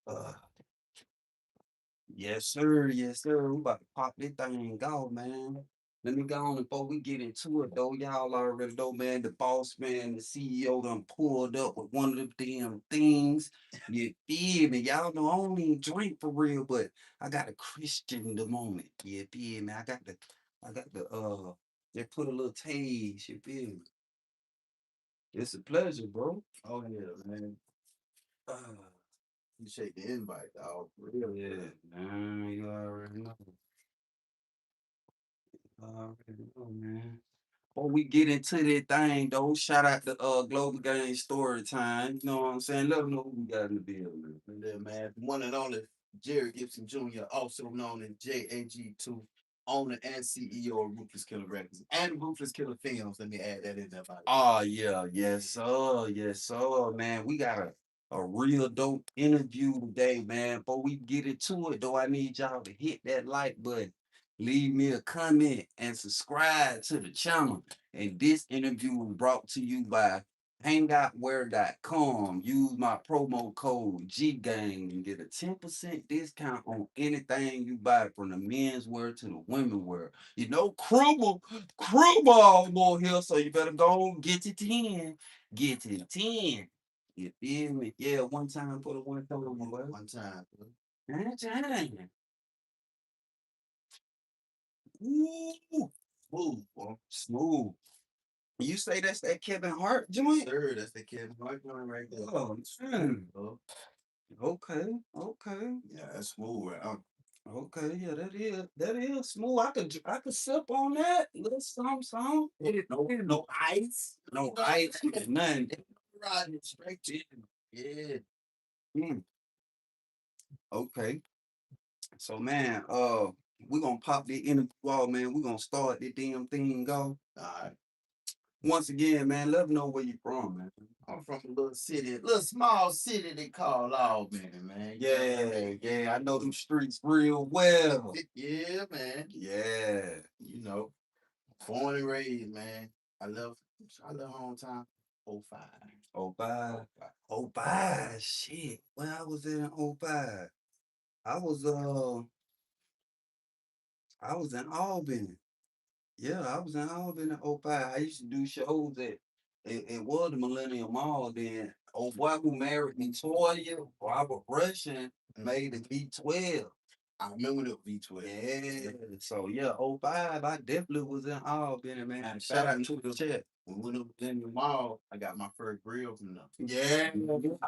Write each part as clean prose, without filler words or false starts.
Uh, yes, sir. Yes, sir. We about to pop this thing off, man. Let me go on before we get into it, though. Y'all already know, man. The boss man, the CEO done pulled up with one of them damn things. You feel me? Y'all know I don't even drink for real, but I got a Christian the moment. You feel me? I got the they put a little taste, you feel me? It's a pleasure, bro. Oh yeah, man. Uh, Appreciate the invite, dog. For real, for yeah, real. man, you already know. Already know, man. Before we get into that thing, though, shout out to Global Game Story Time. You know what I'm saying? Let them know who we got in the building. And then, man, the one and only Jerry Gibson Jr., also known as JAG2, owner and CEO of Ruthless Killer Records and Ruthless Killer Films. Let me add that in there, by the way. Oh yeah, yes sir, yes sir, man. We got a real dope interview today, man. Before we get into it, though, I need y'all to hit that like button, leave me a comment, and subscribe to the channel. And this interview was brought to you by hangoutwear.com. Use my promo code GGANG and get a 10% discount on anything you buy from the men's wear to the women wear. You know, crew ball more here, so you better go and get it in. Get it in. You feel me? Yeah, one time for the one total one. One time, bro. One time. Ooh, smooth, boy. Smooth. You say that's that Kevin Hart Yes, joint? sir. That's the kid right going right there. Oh, Smooth, man. bro. Okay, okay, Yeah, that's smooth, right? okay. Yeah, that is smooth. I could sip on that. Little some. No ice. No ice, nothing. Riding straight to yeah. Mm, okay. So man, we're gonna pop the interview off, man. We're gonna start the damn thing go. All right. Once again, man, let them know where you from, man. I'm from a little city, little small city they call Albany, man. You know what I Yeah, mean? yeah, I know them streets real well. Yeah, man. Yeah. You know, born and raised, man. I love I love hometown. 05. Oh bye. 05. Oh bye. Shit. When I was in oh bye, I was uh I was in Albany. Yeah, I was in Albany in oh 05. I used to do shows at it was the Millennium Mall then. Old boy who married me, Toya, Robert Russian, made the V12. I remember the V12. Yeah. So yeah, oh 05, I definitely was in Albany, man. Matter of Shout fact, out to the chat. when we went in the mall, I got my first grill from them. Yeah,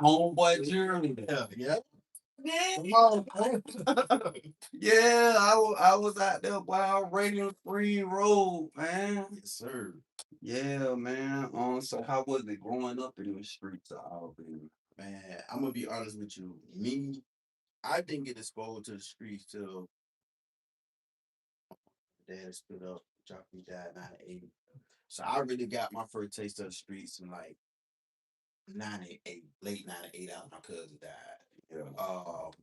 homeboy journey. Yeah, yeah. Come Yeah. on, man. Yeah, I was out there by Radio Free Road, man. Yes, sir. Yeah, man. So how was it growing up in the streets of Albany? Man, I'm gonna be honest with you. Me, I didn't get exposed to the streets till dad stood up, dropped me died 98. So I really got my first taste of the streets in like 98, late 98 after my cousin died. Yeah.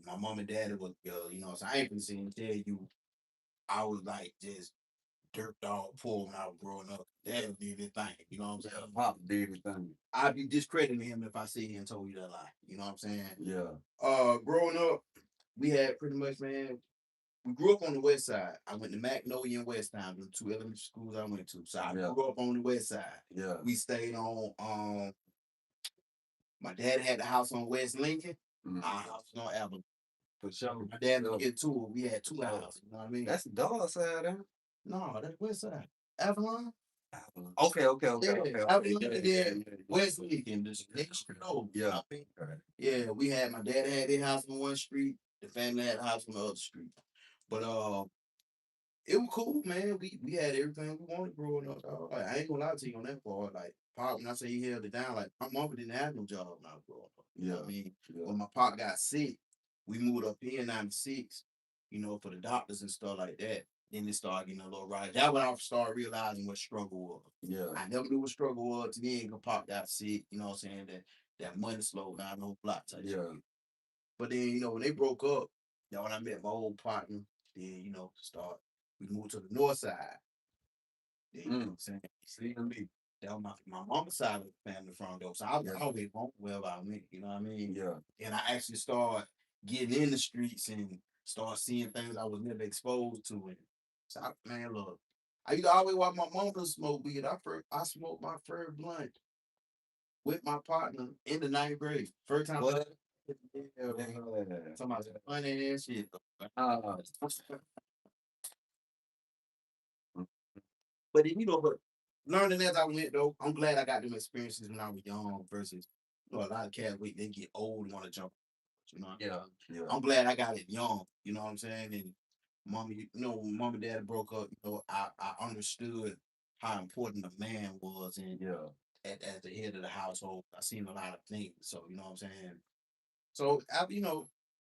My mom and dad was, so I ain't been seeing tell you, I was like just dirt dog poor when I was growing up. Dad did his thing, you know what I'm Yeah, saying? Pop did his thing. I'd be discrediting him if I sit here and told you that lie, you know what I'm saying? Yeah. Growing up, we had pretty much, man, we grew up on the west side. I went to Magnolia and West Town, the two elementary schools I went to. So I Yeah. grew up on the west side. Yeah. We stayed on my dad had the house on West Lincoln. Mm. Our house was on Avenue. For sure. My dad would get two. We had two houses. You know what I mean? That's the dog side, huh? No, that's west side. Avalon. Okay. Avalon Yeah, and yeah, then yeah. West Lincoln, the next street over. You know Yeah. what I mean? Yeah, we had my dad had their house on one street. The family had a house on the other street. But it was cool, man. We had everything we wanted growing up. Dog. Like, I ain't gonna lie to you on that part. Like, Pop, when I say he held it down, like my mama didn't have no job when I was growing up. You know what I mean? Yeah. When my pop got sick, we moved up here in '96. For the doctors and stuff like that. Then it started getting a little right. That's when I started realizing what struggle was. Yeah. I never knew what struggle was to me. When Pop got sick, you know what I'm saying? That money slowed down, no block type shit. Yeah. But then, when they broke up, when I met my old partner, then, start we moved to the north side. Then, you know what I'm saying? See me. That was my mama's side of the family from though. So I was always home wherever I went, you know what I mean? Yeah. And I actually started getting in the streets and start seeing things I was never exposed to. And so, man, look, I used to always watch my mom smoke weed. I smoked my first blunt with my partner in the ninth grade. First time. What? Yeah, Yeah. somebody's funny and shit. Uh, But but learning as I went though, I'm glad I got them experiences when I was young versus a lot of cats wait, they get old and want to jump. You know, yeah, yeah, I'm glad I got it young. You know what I'm saying? And when mom and dad broke up, I understood how important a man was and yeah, as the head of the household. I seen a lot of things. So, you know what I'm saying? So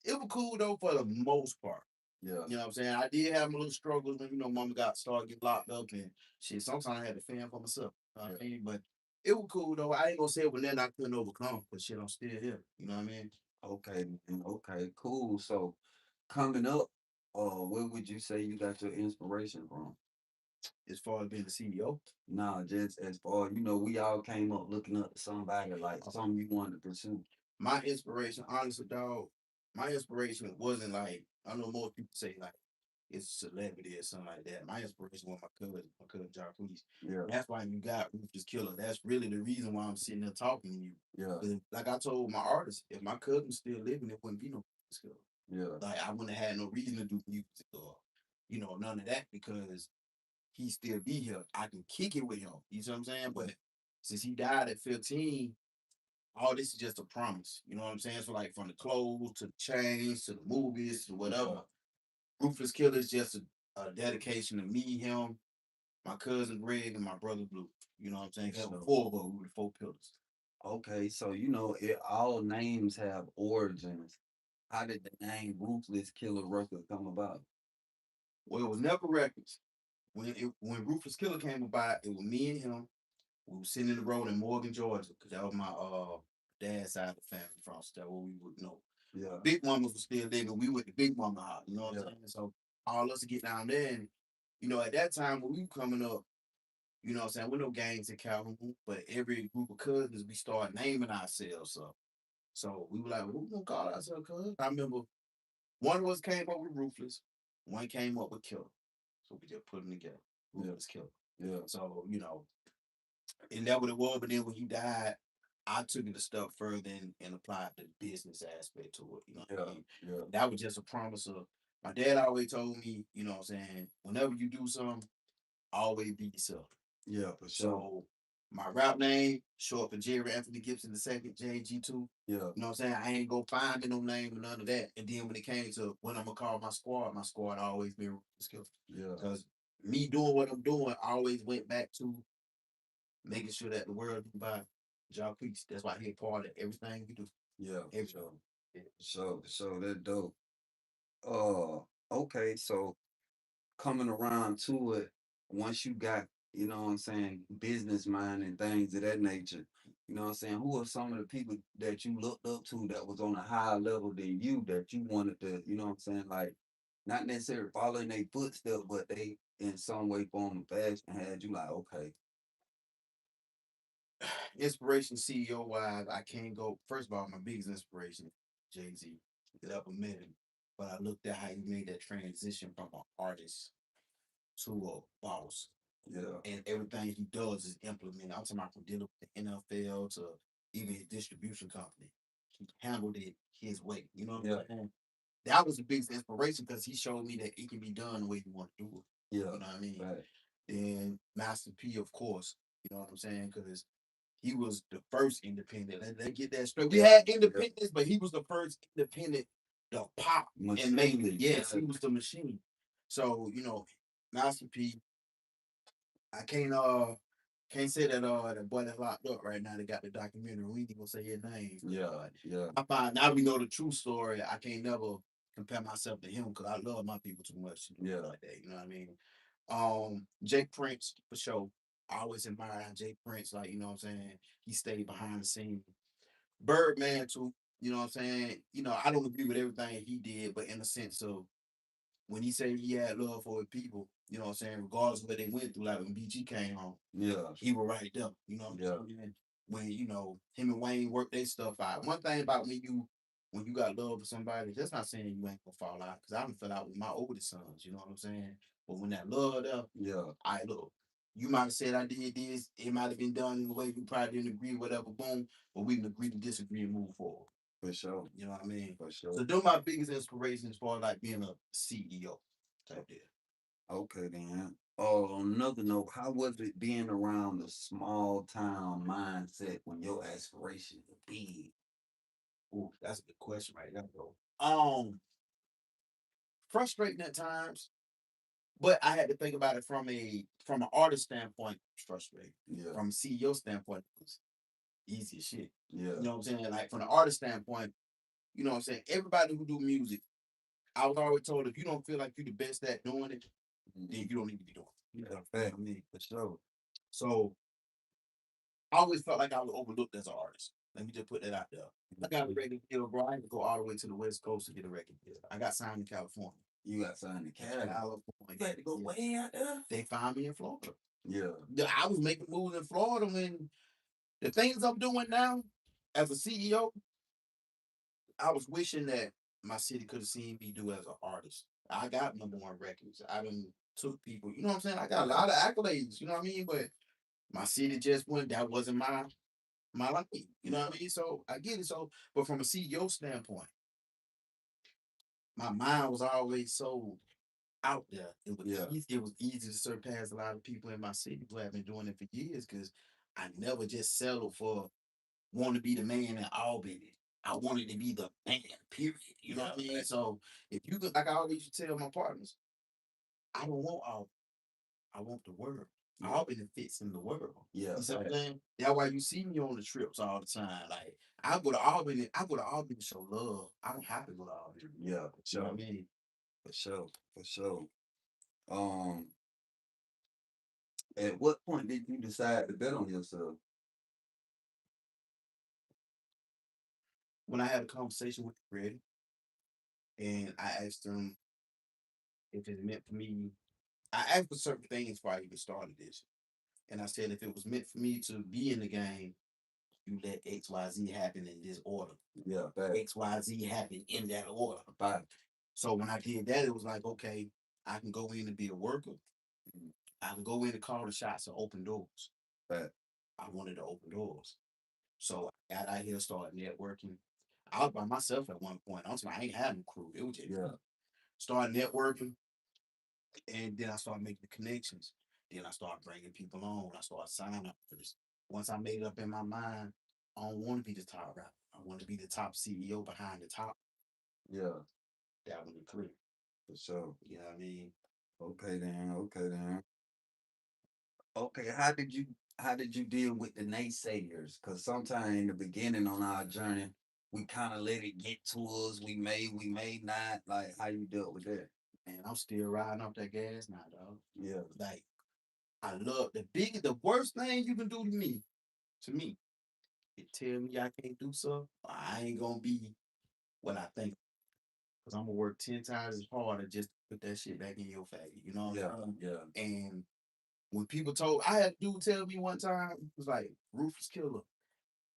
it was cool though for the most part. yeah. You know what I'm saying? I did have my little struggles when, mama got started getting locked up and shit. Sometimes I had to fend for myself. You know what I mean? But it was cool though. I ain't gonna say it was nothing I couldn't overcome, but shit, I'm still here. You know what I mean? Okay, man. Okay, cool. So coming up, where would you say you got your inspiration from? As far as being the CEO. Nah, just as far we all came up looking up to somebody like something you wanted to pursue. My inspiration, honestly, dog, my inspiration wasn't like I know most people say like it's celebrity or something like that. My inspiration was my cousin Jacquees. Yeah, That's why you got Rufus Killer. That's really the reason why I'm sitting there talking to you. yeah, 'Cause like I told my artist, if my cousin was still living, it wouldn't be no Rufus Killer. yeah, Like I wouldn't have had no reason to do music or none of that because he still be here. I can kick it with him. You see what I'm saying? But since he died at 15, all this is just a promise. You know what I'm saying? So like from the clothes to the chains to the movies to whatever, Ruthless Killer is just a dedication to me, him, my cousin Greg, and my brother Blue. You know what I'm saying? There were so four of us. We were the four pillars. okay, so all names have origins. How did the name Ruthless Killer Record come about? Well, it was never records. When Ruthless Killer came about, it was me and him. We were sitting in the road in Morgan, Georgia, because that was my dad's side of the family from that where we would know. Yeah, Big mamas was still living. We went to Big Mama house. You know what I'm yeah, saying? So all us to get down there and at that time when we were coming up, you know what I'm saying? With no gangs in Calhoun, but every group of cousins, we started naming ourselves up. So we were like, well, who we gonna call ourselves, cuz? I remember one of us came up with Ruthless, one came up with Killer. So we just put them together. yeah, Ruthless Killer. yeah, So, and that what it was. But then when he died, I took it a step further and applied the business aspect to it. You know what I yeah, mean? yeah, That was just a promise of my dad always told me, you know what I'm saying, whenever you do something, always be yourself. yeah, for sure. So my rap name, short for Jerry Anthony Gibson the second, JG2. Yeah, You know what I'm saying? I ain't go find me no name or none of that. And then when it came to what I'm gonna call my squad always been skill. yeah, Because me doing what I'm doing, I always went back to making sure that the world knew about Jacquees. That's why he a part of everything we do. yeah, for Everything. sure. So that's dope. Uh, okay, so coming around to it, once you got, what I'm saying, business mind and things of that nature, you know what I'm saying? Who are some of the people that you looked up to that was on a higher level than you that you wanted to, you know what I'm saying, like not necessarily following their footsteps, but they in some way, form, or fashion had you like, okay, Inspiration CEO wise, I can't go. First of all, my biggest inspiration, Jay Z. Never met him, but I looked at how he made that transition from an artist to a boss, yeah, and everything he does is implemented. I'm talking about from dealing with the NFL to even his distribution company. He handled it his way. You know what yeah, I'm saying? That was the biggest inspiration because he showed me that it can be done the way you want to do it. yeah, You know what I mean? right, Then Master P, of course. You know what I'm saying? Because he was the first independent. Let get that straight. We yeah, had yeah, independence, but he was the first independent to pop and make it. machine, Yes, yeah, he was the machine. So, Master P, I can't say that boy that locked up right now that got the documentary. We ain't gonna say his name. yeah, yeah, I find now we know the true story. I can't never compare myself to him because I love my people too much to do yeah, like that. You know what I mean? Jake Prince for sure. I always admire how Jake Prince, like, you know what I'm saying, he stayed behind the scene. Birdman too, you know what I'm saying? I don't agree with everything he did, but in the sense of when he said he had love for his people, you know what I'm saying, regardless of what they went through, like when BG came home, yeah, he was right there, you know what yeah, I'm saying? When, him and Wayne worked their stuff out. One thing about when you when you got love for somebody, that's not saying you ain't gonna fall out. Cause I done fell out with my oldest sons, you know what I'm saying? But when that love there, Yeah, I look, you might have said I did this, it might have been done in a way you probably didn't agree, whatever, boom, but we can agree to disagree and move forward. for sure. You know what I mean? For sure. So they're my biggest inspirations for like being a CEO type deal. Okay then. On another note, how was it being around the small town mindset when your aspirations were big? Ooh, that's a good question right there, bro. Frustrating at times, but I had to think about it from an artist standpoint, frustrating. Yeah, From a CEO standpoint, it was easy as shit. yeah, You know what I'm saying? Like from an artist standpoint, you know what I'm saying? Everybody who do music, I was always told if you don't feel like you're the best at doing it, then you don't need to be doing it. yeah, You know fact, what I mean? for sure. So I always felt like I was overlooked as an artist. Let me just put that out there. I got a record deal, bro. I had to go all the way to the West Coast to get a record deal. I got signed in California. You got signed to Cali. California. You had to go way out there. They found me in Florida. Yeah, I was making moves in Florida when the things I'm doing now as a CEO, I was wishing that my city could have seen me do as an artist. I got #1 records. I done took people, you know what I'm saying? I got a lot of accolades, you know what I mean? But my city just went, that wasn't my life. You know what I mean? So I get it. So, but from a CEO standpoint, my mind was always so out there. yeah, It was easy to surpass a lot of people in my city who have been doing it for years because I never just settled for want to be the man in Albany. I wanted to be the man, period. You know what I mean? So if you could, like I always used to tell my partners, I don't want Albany. I want the world. yeah, Albany fits in the world. yeah, You see what I'm fact. saying? That's why you see me on the trips all the time. Like I go to Albany, to show love. I don't have to go to Albany. Yeah, for You know what sure, I mean? for sure, for sure. Um, at what point did you decide to bet on yourself? When I had a conversation with Freddie and I asked him if it meant for me, I asked for certain things before I even started this. And I said if it was meant for me to be in the game, you let XYZ happen in this order. Yeah, fact. XYZ happen in that order. Fact. So when I did that, it was like, okay, I can go in and be a worker. I can go in and call the shots and open doors. Fact. I wanted to open doors. So I got out here, started networking. I was by myself at one point. I ain't having a crew. It was just Yeah, started networking, and then I started making the connections. Then I started bringing people on. I started signing up for this. Once I made it up in my mind, I don't want to be the top rapper. I want to be the top CEO behind the top. yeah, That one clear. for sure. You know what I mean? Okay then, okay then. Okay, how did you deal with the naysayers? Because sometimes in the beginning on our journey, we kind of let it get to us. We may not. Like how you dealt with that? And I'm still riding off that gas now, dog. Yeah, Like I love the worst thing you can do to me, it tell me I can't do something. I ain't gonna be what I think. Cause I'm gonna work 10 times as harder just to put that shit back in your face. You know what yeah, I'm saying? yeah, And when people told I had a dude tell me one time, it was like, Rufus Killer,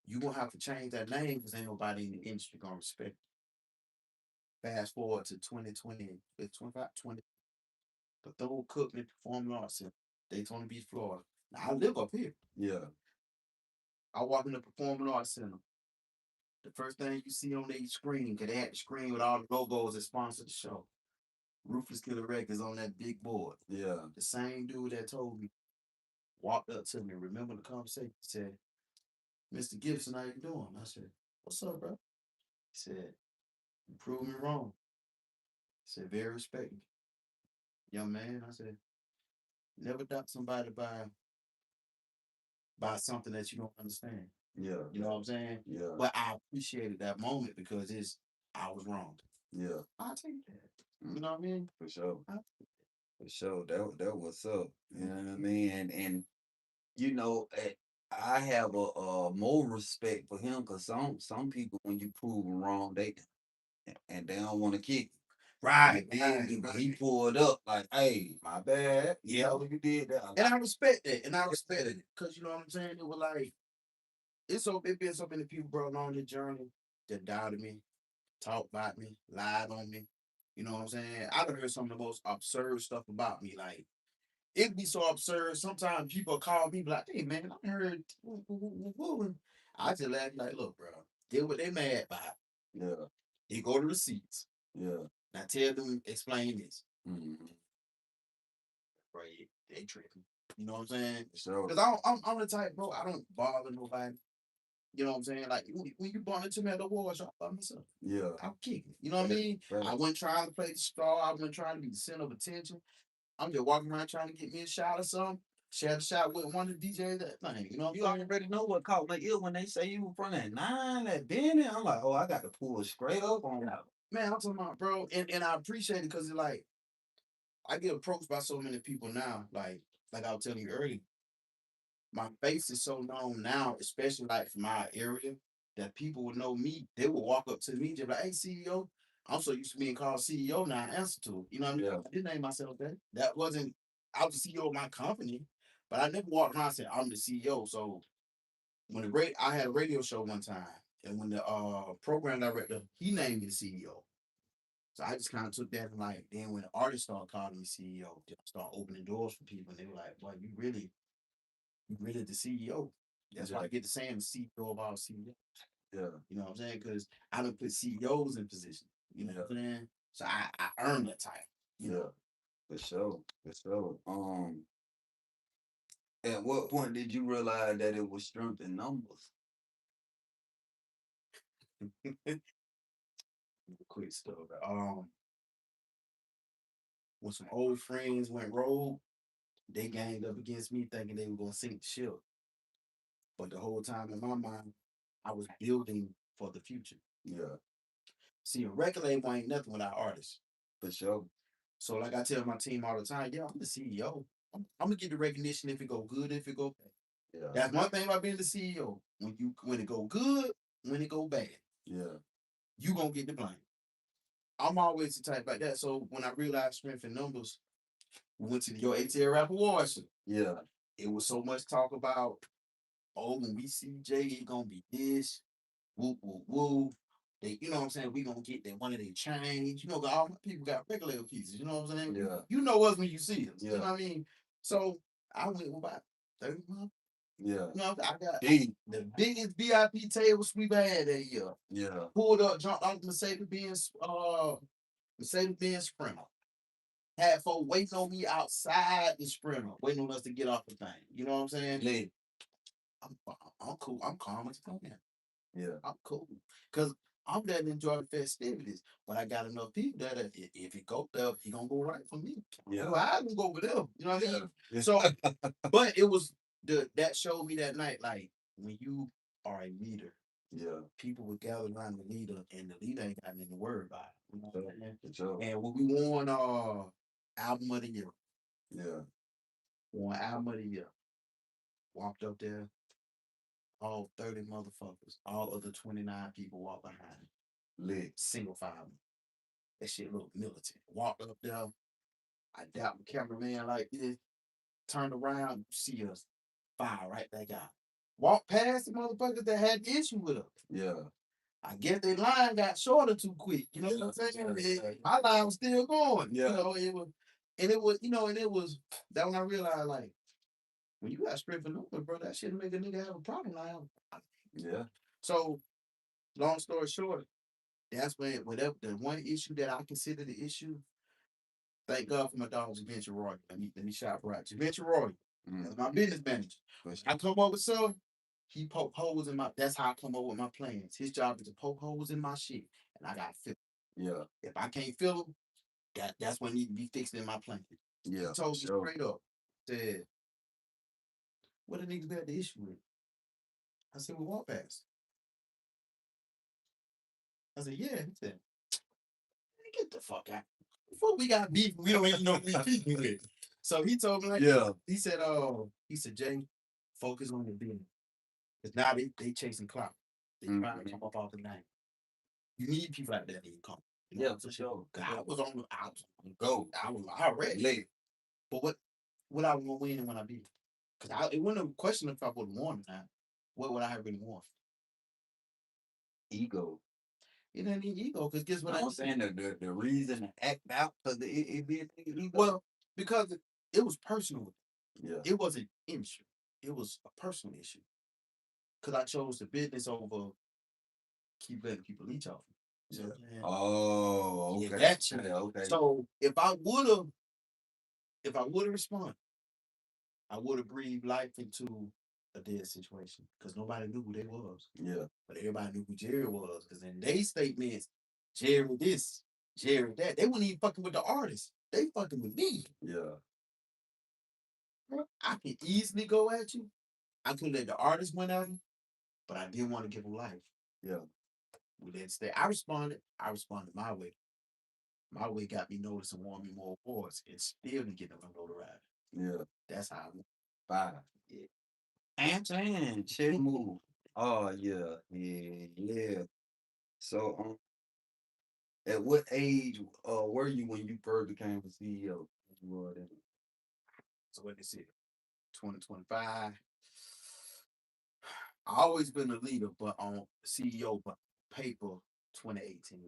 you gonna have to change that name because ain't nobody in the industry gonna respect it. Fast forward to 2020, 25, 20, Bethune Cookman Performing Arts Center, Daytona Beach, Florida. Now I live up here. yeah, I walk in the Performing Arts Center. The first thing you see on their screen, because they had the screen with all the logos that sponsor the show. Rufus Killer Records on that big board. yeah, The same dude that told me walked up to me. Remember the conversation? He said, "Mr. Gibson, how you doing?" I said, "What's up, bro?" He said, "You proved me wrong." He said, "Very respectful, young man." I said, "Never doubt somebody by something that you don't understand." yeah, You know what I'm saying? yeah, But I appreciated that moment because I was wrong. yeah. I'll take that. You Mm, know what I mean? for sure, I, for sure. That what's up. You know what I mean? And you know, I have a more respect for him because some people when you prove them wrong, and they don't want to kick. right, Then right, he right. pulled up like, "Hey, my bad. You Yeah. know you did that." And I respect that. And I respected it. Because you know what I'm saying? It was like, it been so many people, bro, along the journey that doubted me. talked about me, lied on me. You know what I'm saying? I done heard some of the most absurd stuff about me. Like, it'd be so absurd. Sometimes people call me like, "Hey man, I heard." Woo, woo, woo, woo, woo." I just laugh like, "Look, bro, did what they mad about. Yeah. You go to receipts. Yeah. Now tell them, explain this. Mm-hmm. Right? They tripping. You know what I'm saying? So Because I'm the type, bro. I don't bother nobody. You know what I'm saying? Like when you brought into me at the war shop by myself, yeah. I'm kicking. You know what I mean? I wasn't trying to play the straw. I wasn't trying to be the center of attention. I'm just walking around trying to get me a shot or something. Share the shot with one of the DJs that thing. You know what You I'm saying? already know what caught my ear when they say you from that 9, that Benny. I'm like, oh, I got to pull straight up on that. Man, I'm talking about, bro, and I appreciate it because it's like I get approached by so many people now. Like I was telling you earlier, my face is so known now, especially like from my area, that people would know me. They would walk up to me just like, "Hey, CEO." I'm so used to being called CEO now. I answer to it. You know what I mean? Yeah. I didn't name myself that. That wasn't. I was the CEO of my company, but I never walked around and said I'm the CEO. So when I had a radio show one time, and when the program director he named me the CEO. So I just kind of took that and like, then when the artists started calling me CEO, I started opening doors for people, and they were like, "Boy, you really the CEO." That's why I get the saying the CEO of all CEOs. Yeah. You know what I'm saying? Because I don't put CEOs in position. You know Yeah. what I'm saying? So I earned that title. You Yeah. For sure. For sure. At what point did you realize that it was strength in numbers? know. Quick story. When some old friends went rogue, they ganged up against me thinking they were gonna sink the ship. But the whole time in my mind, I was building for the future. Yeah. See, a record label ain't nothing without artists. For sure. So like I tell my team all the time, yeah, I'm the CEO. I'm gonna get the recognition if it go good, if it go bad. Yeah. That's one thing about being the CEO. When it go good, when it go bad, Yeah. you gonna get the blame. I'm always the type like that. So when I realized strength in numbers, we went to your ATL Rap Awards. Yeah. It was so much talk about, oh, when we see Jay, it gonna be this, woo, woo, woo. They, you know what I'm saying? We gonna get that one of their chains. You know, all my people got regular pieces. You know what I'm saying? Yeah. You know us when you see us. Yeah. You know what I mean? So I went with about 30 months. Yeah. You know, I got Deep. the biggest VIP table sweep I had that year. Yeah. Pulled up, jumped off Mercedes Benz Sprinter. Had folk waiting on me outside the Sprinter, waiting on us to get off the thing. You know what I'm saying? Lit. I'm cool. I'm calm as fuck now. Yeah. I'm cool. Cause I'm there to enjoy the festivities. But I got enough people that if it go there, he gonna go right for me. Yeah. Well, I can go with them. You know what I mean? Yeah. So, but it was that showed me that night, like when you are a leader, Yeah. people would gather around the leader, and the leader ain't got nothing to worry about. You know what I'm saying? For sure. And when we won album of the year, Yeah. won album of the year, walked up there, all 30 motherfuckers, all other 29 people walked behind. Lit. Single file. That shit looked militant. Walked up there, I dapped the cameraman like this, turned around, see us, fire right back out. Walked past the motherfuckers that had the issue with us. Yeah. I guess their line got shorter too quick. You know what I'm saying? My line was still going. Yeah. You know, it was that when I realized like when you got strength for numbers, bro, that shit make a nigga have a problem now. Yeah. So long story short, that's when whatever the one issue that I consider the issue. Thank God for my dog, Javenture Roy. Let me shout for out. Javenture Roy, that's my business manager. I come up with something, he poke holes in my. That's how I come up with my plans. His job is to poke holes in my shit, and I got to fill. Yeah. If I can't fill them, that's what need to be fixed in my plan. Yeah. He told me Sure. straight up, said, "What the niggas got the issue with?" I said, "We walk past." I said, "Yeah." He said, "Get the fuck out." Before we got beef, we don't even know who we beefing with. So he told me like, Yeah. he said, Jay, focus on the business. Because now they chasing clout. They trying to come up off the name. You need people like that in your company. You know Yeah, what I'm for saying? sure. 'Cause I was on the go. I was already Late. But what I want to win and when I beat? Because it wasn't a question if I would have won or not. What would I have really won? Ego. It ain't even ego, because guess what No, I I'm saying the reason to act out because it be ego. well, because it was personal. Yeah. It wasn't an issue. It was a personal issue. Because I chose the business over keep letting people leech off me. You see Yeah. what I'm saying? Oh, Yeah, okay. that's Okay. Okay. so if I would have responded, I would have breathed life into a dead situation because nobody knew who they was. Yeah. But everybody knew who Jerry was because in their statements, Jerry this, Jerry that. They weren't even fucking with the artist. They fucking with me. Yeah. I could easily go at you. I could let the artist win at him, but I didn't want to give him life. Yeah. We didn't stay. I responded. I responded my way. My way got me noticed and won me more awards and still didn't get them notoriety. Yeah. That's how I went. Fine. Yeah. And shit move. Oh yeah. Yeah. Yeah. So at what age were you when you first became a CEO? Well, then, So what they said, 2025. I always been a leader, but on CEO, but paper, 2018.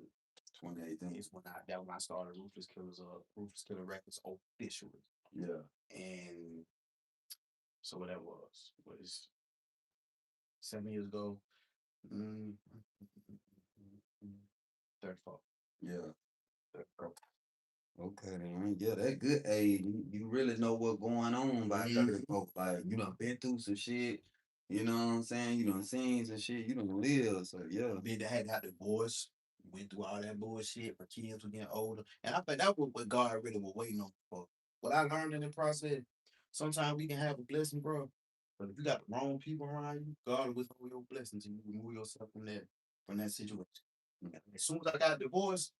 2018. Is when I started Ruthless Killer Records officially. Yeah. And so what that was 7 years ago. Mm, 34. Yeah. 34. Okay, then. Yeah, that good age. You really know what's going on by Mhm. 34. Like, you done been through some shit. You know what I'm saying? You done seen some shit. You done lived. So, yeah. Then they had got divorced. Went through all that bullshit. My kids were getting older. And I think that was what God really was waiting on for. What I learned in the process, sometimes we can have a blessing, bro. But if you got the wrong people around you, God will withhold your blessings and you remove yourself from that situation. As soon as I got divorced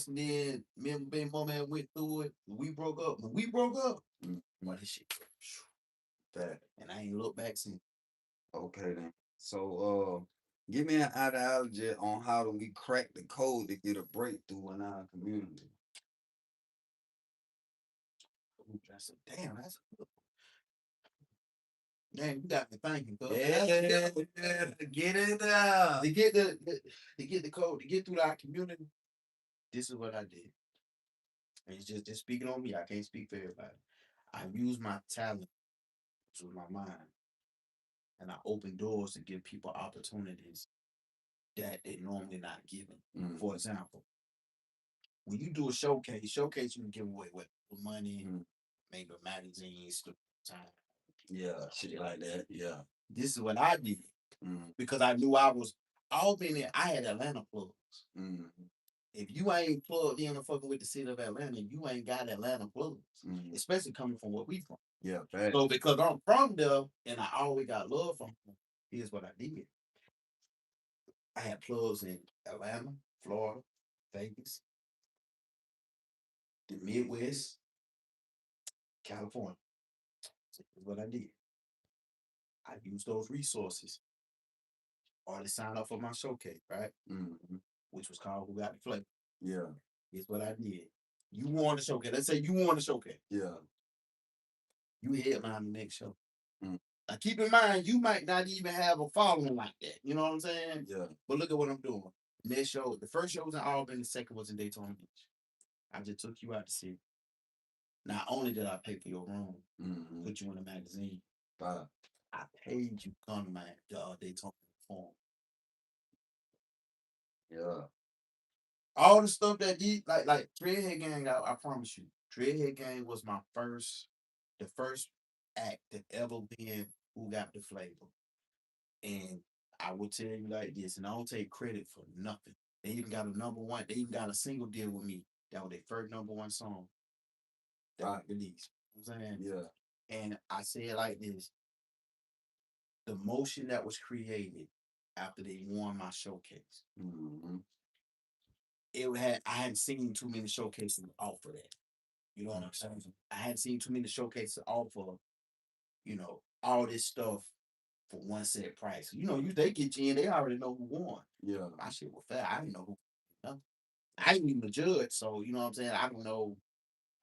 and then me and baby mama went through it. When we broke up, well, this shit, That. and I ain't looked back since. Okay, then. So, give me an ideology on how do we crack the code to get a breakthrough in our community. I said, damn, damn, you got me thinking, cuz. Yeah, get it out. To get the code, to get through our community, this is what I did. And it's just speaking on me. I can't speak for everybody. I use my talent to my mind, and I open doors to give people opportunities that they normally not given. For example, when you do a showcase you can give away what money, maybe magazines, time. Yeah, shit like that. Yeah. This is what I did because I knew all been there. I had Atlanta plugs. If you ain't plugged in and fucking with the city of Atlanta, you ain't got Atlanta plugs, especially coming from where we from. Yeah, fact. So because I'm from there and I always got love from them, here's what I did. I had plugs in Atlanta, Florida, Vegas, the Midwest, California. So here's what I did. I used those resources. Already signed up for my showcase, right? Which was called Who Got the Flavor. Yeah. Here's what I did. You won the showcase. Let's say you won the showcase. Yeah. You headline the next show. Now keep in mind, you might not even have a following like that. You know what I'm saying? Yeah. But look at what I'm doing. Next show, the first show was in Albany, the second was in Daytona Beach. I just took you out to see. Not only did I pay for your room, put you in a magazine, but I paid you to come to my Daytona perform. Yeah. All the stuff that did, like Dreadhead Gang, I promise you, Dreadhead Gang was the first act that ever been Who Got the Flavor. And I will tell you like this, and I don't take credit for nothing. They even got a number one, they even got a single deal with me. That was their first number one song that I released. You know what I'm saying? Yeah. And I say it like this. The motion that was created after they won my showcase. I hadn't seen too many showcases offer that. You know what I'm saying? I hadn't seen too many showcases offer, all this stuff for one set price. They get you in, they already know who won. Yeah. My shit was fair. I didn't know who. I ain't even a judge, so you know what I'm saying. I don't know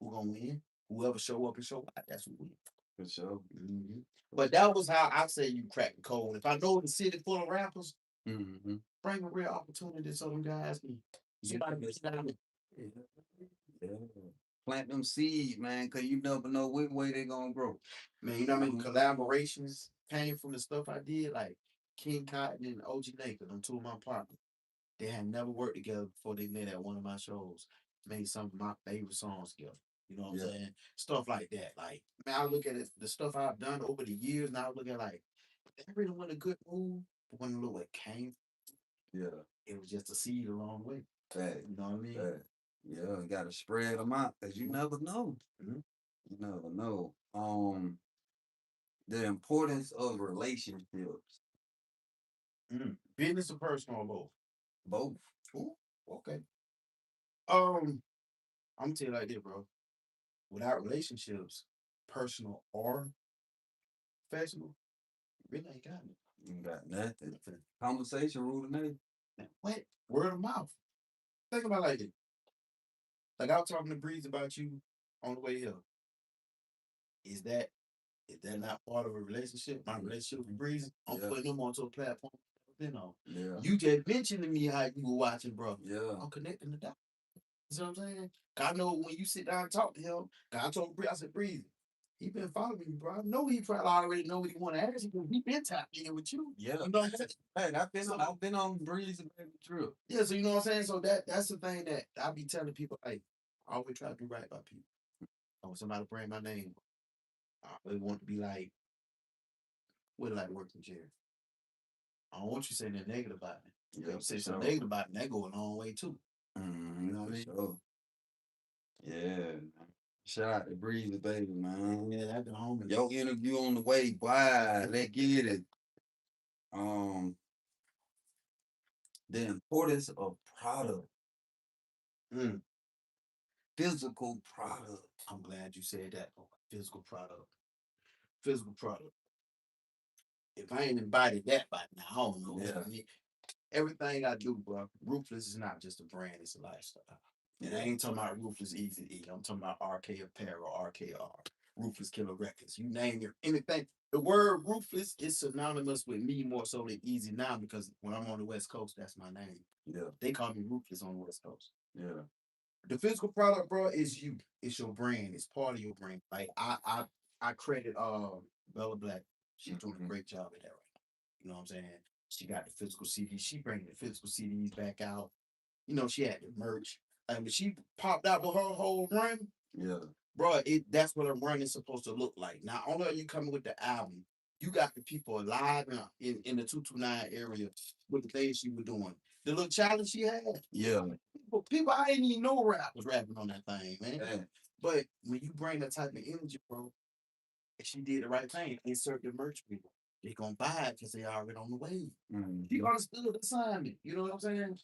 who gonna win. Whoever show up and show out, that's who win. For sure. But that was how I say you crack the code. If I know the city full of rappers, Mm-hmm. Bring a real opportunity so them guys can somebody can sit down. Yeah. Yeah. Plant them seeds, man, because you never know which way they gonna grow. Man, you know how many collaborations came from the stuff I did, like King Cotton and OG Naked, them two of my partners. They had never worked together before they met at one of my shows. Made some of my favorite songs together. You know what I'm Yeah. saying? Stuff like that. Like, man, I look at it, the stuff I've done over the years, and I look at like, that really went a good move. But when I look what came, Yeah. it was just a seed along the way. Fact. You know what I mean? Fact. Yeah, you gotta spread them out because you never know. Mhm. You never know. The importance of relationships. Business or personal or both? Both. Ooh, okay. Um, I'm gonna tell you like this, bro. Without relationships, personal or professional, really ain't got it. You got nothing. Conversation rule the name. Man, what? Word of mouth. Think about it like this. Like I was talking to Breeze about you on the way here. Is that is that not part of a relationship? My relationship with Breeze, I'm Yeah. putting them onto a platform. You know, Yeah. you just mentioned to me how you were watching, bro. Yeah. I'm connecting the dots. You know what I'm saying? 'Cause I know when you sit down and talk to him, 'cause I told Breeze, I said, Breeze, he been following me, bro. I know he probably already know what he want to ask you because he been tapping in with you. Yeah. You know what I'm saying? Hey, So, I've been on Breeze and Baby Trip. yeah, so you know what I'm saying? So that's the thing that I be telling people, like, I always try to do right by people. I want somebody to bring my name. I really want to be like, what like working Jerry. I don't want you saying that negative about me. Yeah, You say for something sure. negative about me, that go a long way too. You know what I For mean? sure. Yeah, man. Shout out to Breeze, baby, man. Yeah, that's the homie. Your interview on the way, boy. Let's get it. Um, the importance of product, Mm, physical product. I'm glad you said that. Oh, physical product. Physical product. If I ain't embodied that by now, I don't know. Yeah. I mean, everything I do, bro, Ruthless is not just a brand, it's a lifestyle. And I ain't talking about Ruthless Easy to Eat. I'm talking about RK Apparel, RKR, Ruthless Killer Records. You name it, anything. The word Ruthless is synonymous with me more so than Easy now because when I'm on the West Coast, that's my name. Yeah. They call me Ruthless on the West Coast. Yeah. The physical product, bro, is you. It's your brand. It's part of your brand. Like I credit Bella Black. She's doing a great job at that right now. You know what I'm saying? She got the physical CDs. She bringing the physical CDs back out. You know, she had the merch. And when she popped out with her whole run, Yeah. bro, that's what a run is supposed to look like. Not only are you coming with the album, you got the people alive in the 229 area with the things she was doing. The little challenge she had. Yeah. People I didn't even know rap was rapping on that thing, man. Yeah. But when you bring that type of energy, bro, and she did the right thing, insert the merch people. They gonna buy it because they already on the way. She understood the assignment. You know what I'm saying?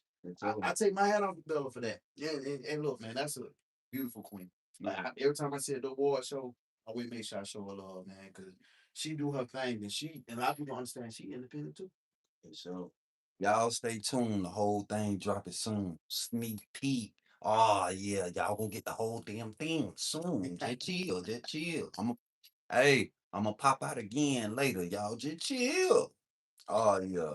I take my hat off the Bella for that. Yeah, and look, man, that's a beautiful queen. Like every time I see the award show, I always make sure I show her love, man, because she do her thing, and a lot of people don't understand she independent too. So y'all stay tuned. The whole thing dropping soon. Sneak peek. Oh yeah, y'all gonna get the whole damn thing soon. Just chill, just chill. I'm gonna pop out again later. Y'all just chill. Oh yeah.